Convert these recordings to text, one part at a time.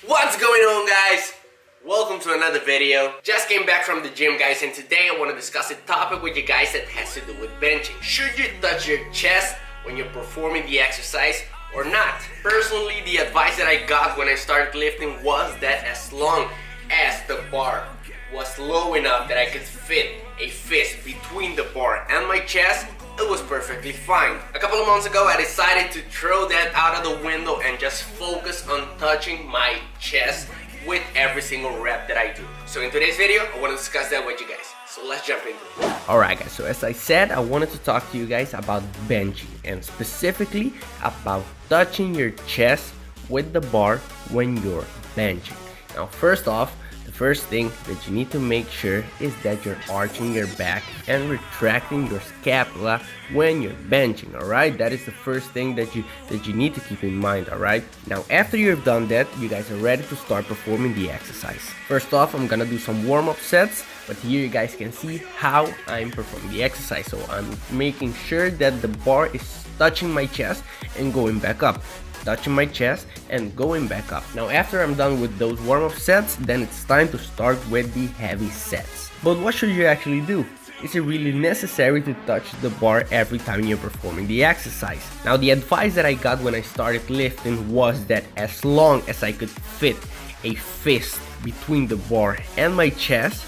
What's going on, guys? Welcome to another video. Just came back from the gym, guys, and today I want to discuss a topic with you guys that has to do with benching. Should you touch your chest when you're performing the exercise or not? Personally, the advice that I got when I started lifting was that as long as the bar was low enough that I could fit a fist between the bar and my chest, it was perfectly fine. A couple of months ago, I decided to throw that out of the window and just focus on touching my chest with every single rep that I do. So in today's video, I want to discuss that with you guys. So let's jump into it. Alright guys, so as I said, I wanted to talk to you guys about benching and specifically about touching your chest with the bar when you're benching. Now first off, the first thing that you need to make sure is that you're arching your back and retracting your scapula when you're benching, alright? That is the first thing that you need to keep in mind, alright? Now after you've done that, you guys are ready to start performing the exercise. First off, I'm gonna do some warm-up sets, but here you guys can see how I'm performing the exercise. So I'm making sure that the bar is touching my chest and going back up. Touching my chest and going back up. Now after I'm done with those warm-up sets, then it's time to start with the heavy sets. But what should you actually do? Is it really necessary to touch the bar every time you're performing the exercise? Now the advice that I got when I started lifting was that as long as I could fit a fist between the bar and my chest,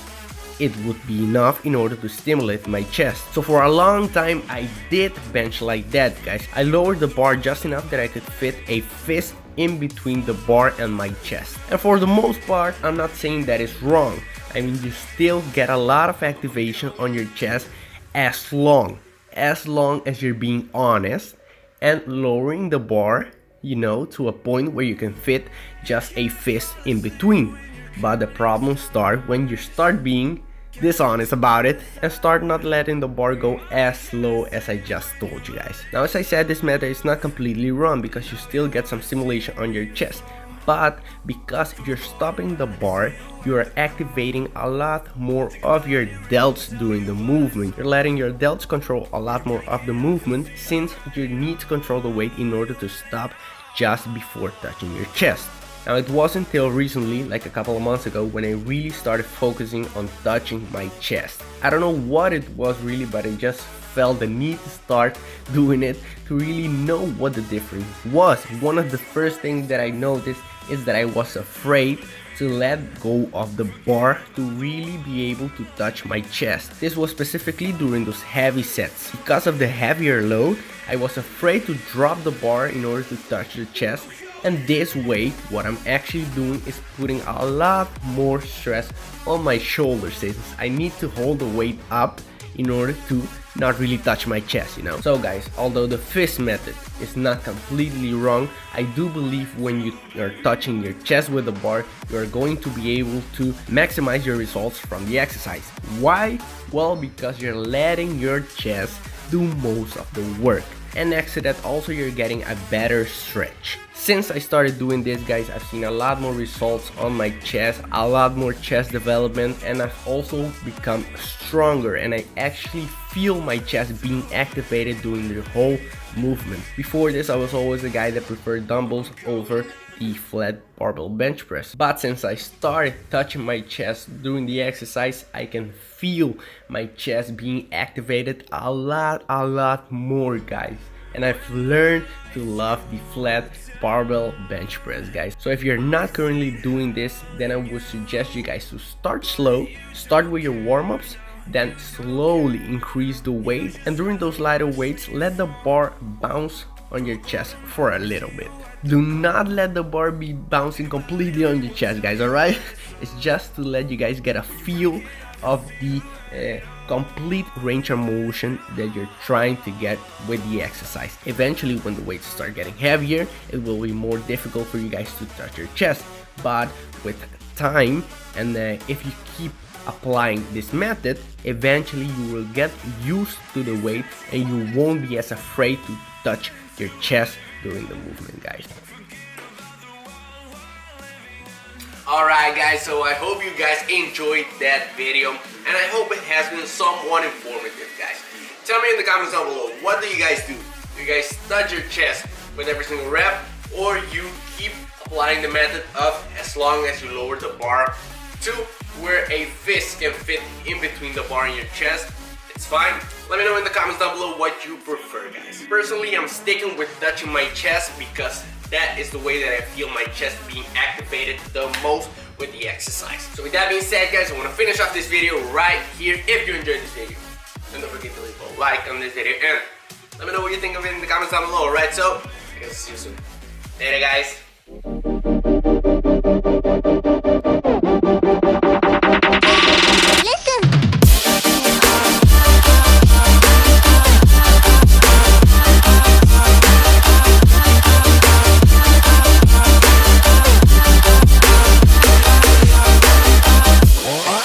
it would be enough in order to stimulate my chest. So for a long time I did bench like that, guys. I lowered the bar just enough that I could fit a fist in between the bar and my chest. And for the most part, I'm not saying that is wrong. I mean, you still get a lot of activation on your chest as long as you're being honest and lowering the bar, you know, to a point where you can fit just a fist in between. But the problems start when you start being dishonest about it and start not letting the bar go as low as I just told you guys. Now as I said, this method is not completely wrong because you still get some stimulation on your chest, but because you're stopping the bar, you're activating a lot more of your delts during the movement. You're letting your delts control a lot more of the movement since you need to control the weight in order to stop just before touching your chest. Now it wasn't until recently, like a couple of months ago, when I really started focusing on touching my chest. I don't know what it was really, but I just felt the need to start doing it to really know what the difference was. One of the first things that I noticed is that I was afraid to let go of the bar to really be able to touch my chest. This was specifically during those heavy sets. Because of the heavier load, I was afraid to drop the bar in order to touch the chest. And this way, what I'm actually doing is putting a lot more stress on my shoulders since I need to hold the weight up in order to not really touch my chest, you know. So guys, although the fist method is not completely wrong, I do believe when you are touching your chest with the bar, you are going to be able to maximize your results from the exercise. Why? Well, because you're letting your chest do most of the work. And next to that, also you're getting a better stretch. Since I started doing this, guys, I've seen a lot more results on my chest, a lot more chest development, and I've also become stronger and I actually feel my chest being activated during the whole movement. Before this, I was always a guy that preferred dumbbells over the flat barbell bench press. But since I started touching my chest during the exercise, I can feel my chest being activated a lot more, guys. And I've learned to love the flat barbell bench press, guys. So if you're not currently doing this, then I would suggest you guys to start slow, start with your warm-ups, then slowly increase the weight, and during those lighter weights, let the bar bounce on your chest for a little bit. Do not let the bar be bouncing completely on your chest, guys, alright? It's just to let you guys get a feel of the complete range of motion that you're trying to get with the exercise. Eventually, when the weights start getting heavier, it will be more difficult for you guys to touch your chest. But with time, and if you keep applying this method, eventually you will get used to the weight and you won't be as afraid to touch your chest during the movement, guys. Alright guys, so I hope you guys enjoyed that video and I hope it has been somewhat informative, guys. Tell me in the comments down below, what do you guys do? Do you guys touch your chest with every single rep, or you keep applying the method of as long as you lower the bar to where a fist can fit in between the bar and your chest. It's fine. Let me know in the comments down below what you prefer, guys. Personally, I'm sticking with touching my chest because that is the way that I feel my chest being activated the most with the exercise. So with that being said, guys, I want to finish off this video right here. If you enjoyed this video, and don't forget to leave a like on this video and let me know what you think of it in the comments down below. Alright, so I guess see you soon. Later, guys.